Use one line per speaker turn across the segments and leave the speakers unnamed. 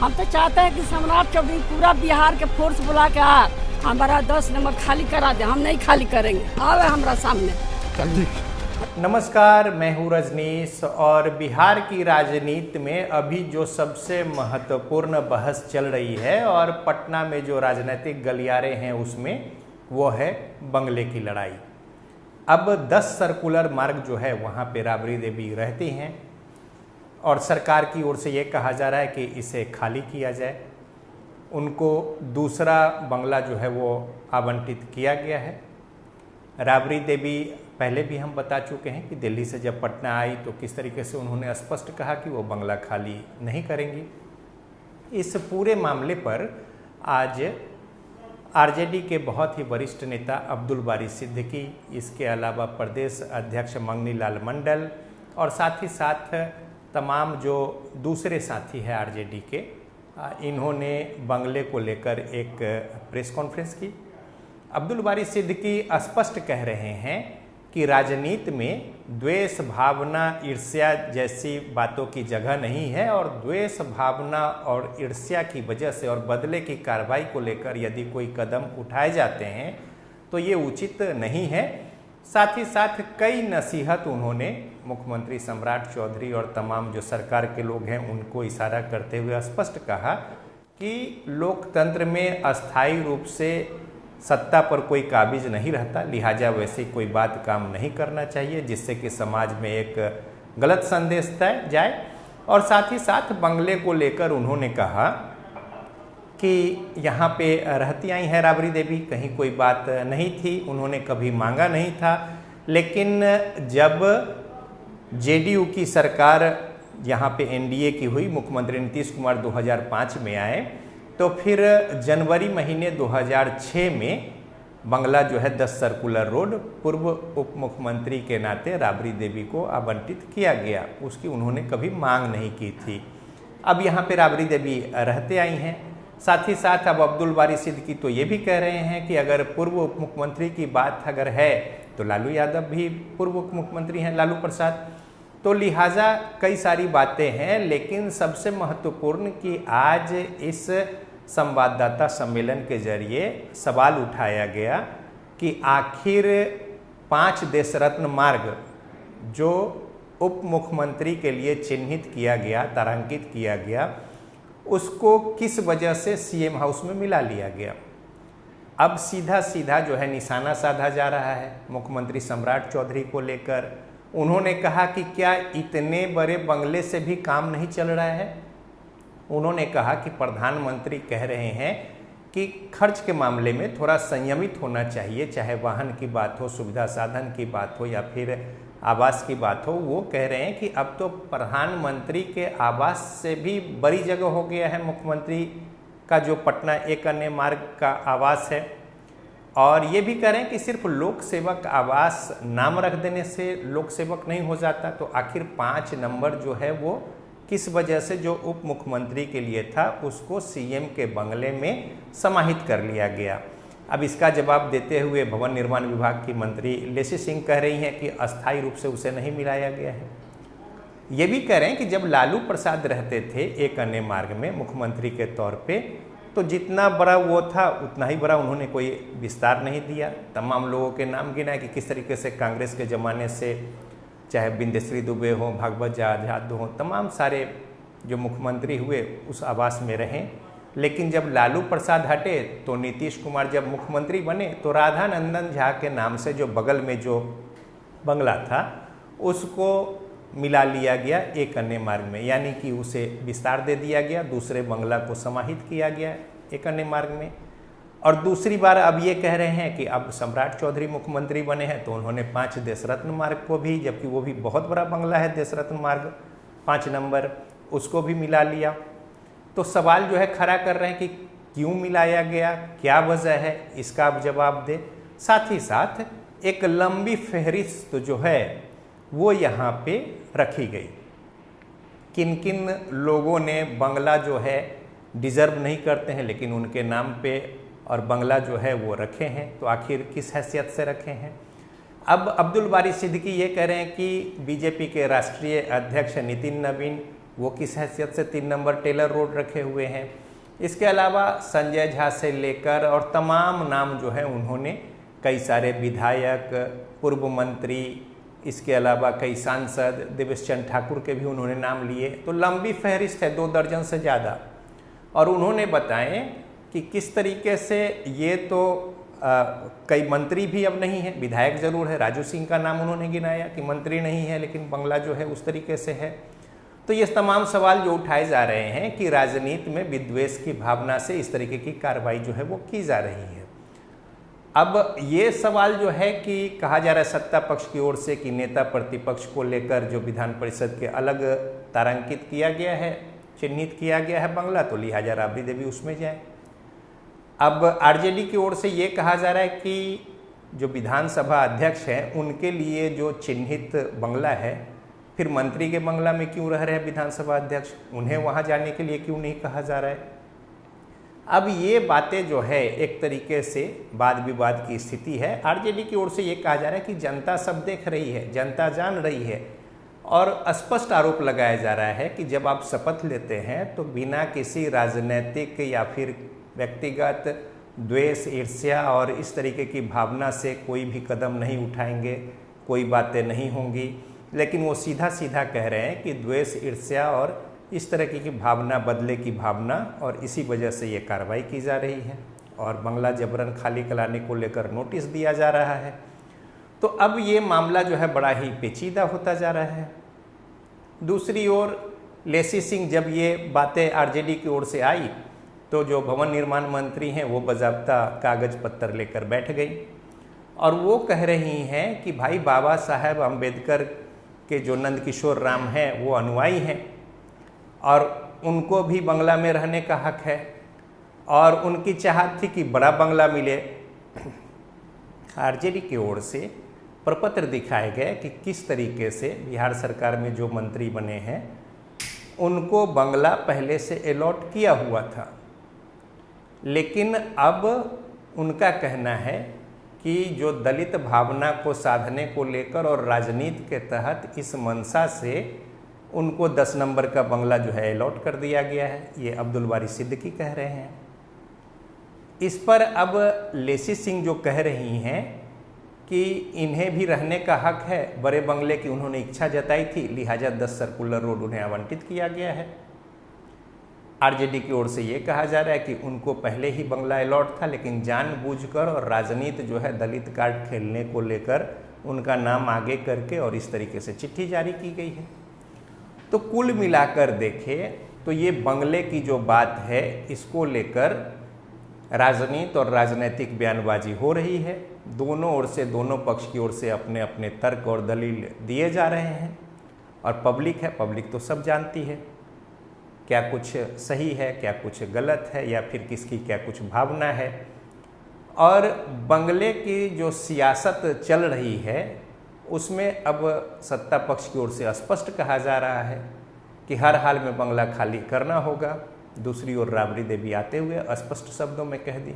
हम तो चाहते हैं कि सम्राट चौधरी पूरा बिहार के फोर्स बुला के हमारा 10 नंबर खाली करा दे। हम नहीं खाली करेंगे, आवे हमारा सामने।
नमस्कार, मैं हूँ रजनीश और बिहार की राजनीति में अभी जो सबसे महत्वपूर्ण बहस चल रही है और पटना में जो राजनीतिक गलियारे हैं उसमें वो है बंगले की लड़ाई। अब 10 सर्कुलर मार्ग जो है वहाँ पे राबड़ी देवी रहती हैं और सरकार की ओर से ये कहा जा रहा है कि इसे खाली किया जाए। उनको दूसरा बंगला जो है वो आवंटित किया गया है। राबड़ी देवी पहले भी हम बता चुके हैं कि दिल्ली से जब पटना आई तो किस तरीके से उन्होंने स्पष्ट कहा कि वो बंगला खाली नहीं करेंगी। इस पूरे मामले पर आज आरजेडी के बहुत ही वरिष्ठ नेता अब्दुल बारी सिद्दीकी, इसके अलावा प्रदेश अध्यक्ष मंगनी लाल मंडल और साथ ही साथ तमाम जो दूसरे साथी हैं आरजेडी के, इन्होंने बंगले को लेकर एक प्रेस कॉन्फ्रेंस की। अब्दुल बारी सिद्दीकी स्पष्ट कह रहे हैं कि राजनीति में द्वेष भावना, ईर्ष्या जैसी बातों की जगह नहीं है और द्वेष भावना और ईर्ष्या की वजह से और बदले की कार्रवाई को लेकर यदि कोई कदम उठाए जाते हैं तो ये उचित नहीं है। साथ ही साथ कई नसीहत उन्होंने मुख्यमंत्री सम्राट चौधरी और तमाम जो सरकार के लोग हैं उनको इशारा करते हुए स्पष्ट कहा कि लोकतंत्र में अस्थायी रूप से सत्ता पर कोई काबिज नहीं रहता, लिहाजा वैसी कोई बात काम नहीं करना चाहिए जिससे कि समाज में एक गलत संदेश जाए। और साथ ही साथ बंगले को लेकर उन्होंने कहा कि यहाँ पे रहती आई है राबड़ी देवी, कहीं कोई बात नहीं थी, उन्होंने कभी मांगा नहीं था। लेकिन जब जेडीयू की सरकार यहाँ पे एनडीए की हुई, मुख्यमंत्री नीतीश कुमार 2005 में आए, तो फिर जनवरी महीने 2006 में बंगला जो है 10 सर्कुलर रोड पूर्व उप मुख्यमंत्री के नाते राबड़ी देवी को आवंटित किया गया। उसकी उन्होंने कभी मांग नहीं की थी। अब यहाँ पे राबड़ी देवी रहते आई हैं। साथ ही साथ अब अब्दुल बारी सिद्दीकी तो ये भी कह रहे हैं कि अगर पूर्व उप मुख्यमंत्री की बात अगर है तो लालू यादव भी पूर्व उप मुख्यमंत्री हैं, लालू प्रसाद, तो लिहाजा कई सारी बातें हैं। लेकिन सबसे महत्वपूर्ण कि आज इस संवाददाता सम्मेलन के जरिए सवाल उठाया गया कि आखिर 5 देश रत्न मार्ग जो उप मुख्यमंत्री के लिए चिन्हित किया गया, तारांकित किया गया, उसको किस वजह से सीएम हाउस में मिला लिया गया। अब सीधा सीधा जो है निशाना साधा जा रहा है मुख्यमंत्री सम्राट चौधरी को लेकर। उन्होंने कहा कि क्या इतने बड़े बंगले से भी काम नहीं चल रहा है। उन्होंने कहा कि प्रधानमंत्री कह रहे हैं कि खर्च के मामले में थोड़ा संयमित होना चाहिए, चाहे वाहन की बात हो, सुविधा साधन की बात हो या फिर आवास की बात हो। वो कह रहे हैं कि अब तो प्रधानमंत्री के आवास से भी बड़ी जगह हो गया है मुख्यमंत्री का जो पटना एक अन्य मार्ग का आवास है। और ये भी कह रहे हैं कि सिर्फ लोक सेवक आवास नाम रख देने से लोक सेवक नहीं हो जाता, तो आखिर 5 नंबर जो है वो किस वजह से जो उप मुख्यमंत्री के लिए था उसको सीएम के बंगले में समाहित कर लिया गया। अब इसका जवाब देते हुए भवन निर्माण विभाग की मंत्री लेसी सिंह कह रही हैं कि अस्थायी रूप से उसे नहीं मिलाया गया है। ये भी कह रहे हैं कि जब लालू प्रसाद रहते थे एक अन्य मार्ग में मुख्यमंत्री के तौर पे, तो जितना बड़ा वो था उतना ही बड़ा उन्होंने कोई विस्तार नहीं दिया। तमाम लोगों के नाम गिनाए कि किस तरीके से कांग्रेस के ज़माने से चाहे बिंदेश्वरी दुबे हो, भागवत आजाद हो, तमाम सारे जो मुख्यमंत्री हुए उस आवास में रहें। लेकिन जब लालू प्रसाद हटे तो नीतीश कुमार जब मुख्यमंत्री बने तो राधा नंदन झा के नाम से जो बगल में जो बंगला था उसको मिला लिया गया एक अन्य मार्ग में, यानी कि उसे विस्तार दे दिया गया, दूसरे बंगला को समाहित किया गया एक अन्य मार्ग में। और दूसरी बार अब ये कह रहे हैं कि अब सम्राट चौधरी मुख्यमंत्री बने हैं तो उन्होंने 5 देश रत्न मार्ग को भी, जबकि वो भी बहुत बड़ा बंगला है देश रत्न मार्ग 5 नंबर, उसको भी मिला लिया। तो सवाल जो है खड़ा कर रहे हैं कि क्यों मिलाया गया, क्या वजह है, इसका आप जवाब दें। साथ ही साथ एक लंबी फहरिस्त जो है वो यहाँ पे रखी गई, किन किन लोगों ने बंगला जो है डिज़र्व नहीं करते हैं लेकिन उनके नाम पे और बंगला जो है वो रखे हैं, तो आखिर किस हैसियत से रखे हैं। अब अब्दुल बारी सिद्दीकी ये कह रहे हैं कि बीजेपी के राष्ट्रीय अध्यक्ष नितिन नवीन वो किस हैसियत से 3 नंबर टेलर रोड रखे हुए हैं। इसके अलावा संजय झा से लेकर और तमाम नाम जो है उन्होंने कई सारे विधायक, पूर्व मंत्री, इसके अलावा कई सांसद, देवेश चंद्र ठाकुर के भी उन्होंने नाम लिए। तो लंबी फहरिस्त है, 2 दर्जन से ज़्यादा। और उन्होंने बताएं कि किस तरीके से ये तो कई मंत्री भी अब नहीं है, विधायक जरूर है। राजू सिंह का नाम उन्होंने गिनाया कि मंत्री नहीं है लेकिन बंगला जो है उस तरीके से है। तो ये तमाम सवाल जो उठाए जा रहे हैं कि राजनीति में विद्वेष की भावना से इस तरीके की कार्रवाई जो है वो की जा रही है। अब ये सवाल जो है कि कहा जा रहा है सत्ता पक्ष की ओर से कि नेता प्रतिपक्ष को लेकर जो विधान परिषद के अलग तारांकित किया गया है, चिन्हित किया गया है बंगला, तो लिहाजा राबड़ी देवी उसमें जाए। अब आरजेडी की ओर से ये कहा जा रहा है कि जो विधानसभा अध्यक्ष हैं उनके लिए जो चिन्हित बंगला है, फिर मंत्री के बंगला में क्यों रह रहे हैं विधानसभा अध्यक्ष, उन्हें वहाँ जाने के लिए क्यों नहीं कहा जा रहा है। अब ये बातें जो है एक तरीके से वाद विवाद की स्थिति है। आरजेडी की ओर से ये कहा जा रहा है कि जनता सब देख रही है, जनता जान रही है, और स्पष्ट आरोप लगाया जा रहा है कि जब आप शपथ लेते हैं तो बिना किसी राजनीतिक या फिर व्यक्तिगत द्वेष, ईर्ष्या और इस तरीके की भावना से कोई भी कदम नहीं उठाएंगे, कोई बातें नहीं होंगी। लेकिन वो सीधा सीधा कह रहे हैं कि द्वेष, ईर्ष्या और इस तरह की भावना, बदले की भावना, और इसी वजह से ये कार्रवाई की जा रही है और बंगला जबरन खाली कराने को लेकर नोटिस दिया जा रहा है। तो अब ये मामला जो है बड़ा ही पेचीदा होता जा रहा है। दूसरी ओर लेसी सिंह, जब ये बातें आरजेडी की ओर से आई तो जो भवन निर्माण मंत्री हैं वो बाज़ाब्ता कागज पत्तर लेकर बैठ गई और वो कह रही हैं कि भाई बाबा साहेब अम्बेडकर के जो नंदकिशोर राम हैं वो अनुयायी हैं और उनको भी बंगला में रहने का हक है और उनकी चाहत थी कि बड़ा बंगला मिले। आरजेडी की ओर से प्रपत्र दिखाए गए कि किस तरीके से बिहार सरकार में जो मंत्री बने हैं उनको बंगला पहले से अलॉट किया हुआ था, लेकिन अब उनका कहना है कि जो दलित भावना को साधने को लेकर और राजनीति के तहत इस मंशा से उनको 10 नंबर का बंगला जो है अलॉट कर दिया गया है। ये अब्दुल बारी सिद्दीकी कह रहे हैं। इस पर अब लेसी सिंह जो कह रही हैं कि इन्हें भी रहने का हक है, बड़े बंगले की उन्होंने इच्छा जताई थी, लिहाजा 10 सर्कुलर रोड उन्हें आवंटित किया गया है। आरजेडी की ओर से ये कहा जा रहा है कि उनको पहले ही बंगला अलॉट था, लेकिन जानबूझकर और राजनीति जो है दलित कार्ड खेलने को लेकर उनका नाम आगे करके और इस तरीके से चिट्ठी जारी की गई है। तो कुल मिलाकर देखें तो ये बंगले की जो बात है इसको लेकर राजनीति और राजनीतिक बयानबाजी हो रही है। दोनों ओर से, दोनों पक्ष की ओर से अपने अपने तर्क और दलील दिए जा रहे हैं और पब्लिक है, पब्लिक तो सब जानती है क्या कुछ सही है, क्या कुछ गलत है, या फिर किसकी क्या कुछ भावना है। और बंगले की जो सियासत चल रही है उसमें अब सत्ता पक्ष की ओर से स्पष्ट कहा जा रहा है कि हर हाल में बंगला खाली करना होगा। दूसरी ओर राबड़ी देवी आते हुए स्पष्ट शब्दों में कह दी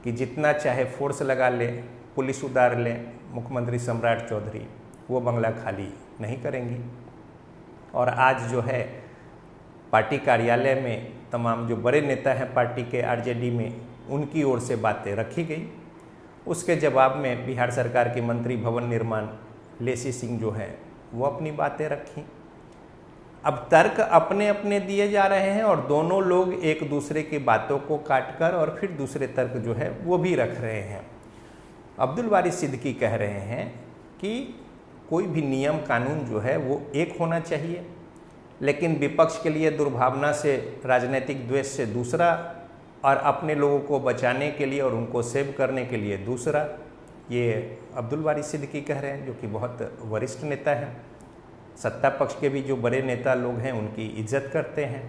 कि जितना चाहे फोर्स लगा ले, पुलिस उतार ले, मुख्यमंत्री सम्राट चौधरी वो बंगला खाली नहीं करेंगी। और आज जो है पार्टी कार्यालय में तमाम जो बड़े नेता हैं पार्टी के आरजेडी में, उनकी ओर से बातें रखी गई। उसके जवाब में बिहार सरकार के मंत्री भवन निर्माण लेसी सिंह जो हैं वो अपनी बातें रखी। अब तर्क अपने अपने दिए जा रहे हैं और दोनों लोग एक दूसरे की बातों को काटकर और फिर दूसरे तर्क जो है वो भी रख रहे हैं। अब्दुल बारी सिद्दीकी कह रहे हैं कि कोई भी नियम कानून जो है वो एक होना चाहिए, लेकिन विपक्ष के लिए दुर्भावना से, राजनीतिक द्वेष से दूसरा, और अपने लोगों को बचाने के लिए और उनको सेव करने के लिए दूसरा। ये अब्दुल बारी सिद्दीकी कह रहे हैं जो कि बहुत वरिष्ठ नेता हैं। सत्ता पक्ष के भी जो बड़े नेता लोग हैं उनकी इज्जत करते हैं।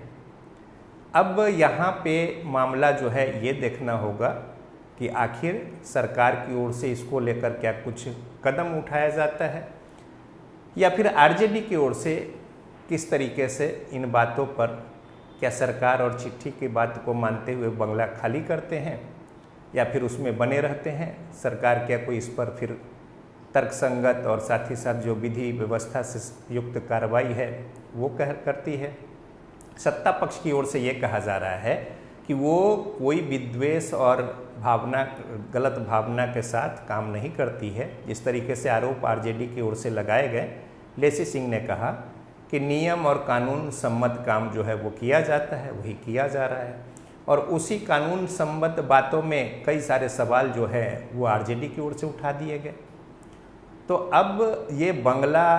अब यहाँ पे मामला जो है ये देखना होगा कि आखिर सरकार की ओर से इसको लेकर क्या कुछ कदम उठाया जाता है या फिर आरजेडी की ओर से किस तरीके से इन बातों पर, क्या सरकार और चिट्ठी की बात को मानते हुए बंगला खाली करते हैं या फिर उसमें बने रहते हैं। सरकार क्या कोई इस पर फिर तर्कसंगत और साथ ही साथ जो विधि व्यवस्था से युक्त कार्रवाई है वो करती है। सत्ता पक्ष की ओर से ये कहा जा रहा है कि वो कोई विद्वेष और गलत भावना के साथ काम नहीं करती है। जिस तरीके से आरोप आरजेडी की ओर से लगाए गए, लेसी सिंह ने कहा कि नियम और कानून सम्मत काम जो है वो किया जाता है, वही किया जा रहा है, और उसी कानून सम्मत बातों में कई सारे सवाल जो है वो आरजेडी की ओर से उठा दिए गए। तो अब ये बंगला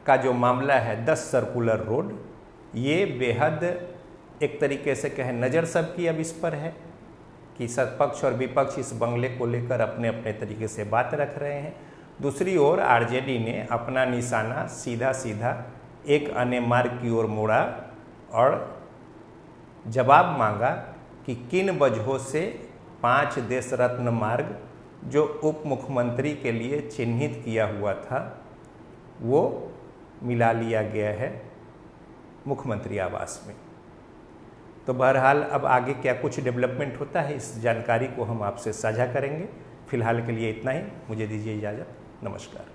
का जो मामला है 10 सर्कुलर रोड, ये बेहद एक तरीके से कहें नज़र सबकी अब इस पर है कि सत्पक्ष और विपक्ष इस बंगले को लेकर अपने अपने तरीके से बात रख रहे हैं। दूसरी ओर आरजेडी ने अपना निशाना सीधा सीधा एक अन्य मार्ग की ओर मोड़ा और जवाब मांगा कि किन वजहों से 5 देश रत्न मार्ग जो उप मुख्यमंत्री के लिए चिन्हित किया हुआ था वो मिला लिया गया है मुख्यमंत्री आवास में। तो बहरहाल अब आगे क्या कुछ डेवलपमेंट होता है, इस जानकारी को हम आपसे साझा करेंगे। फिलहाल के लिए इतना ही, मुझे दीजिए इजाज़त। नमस्कार।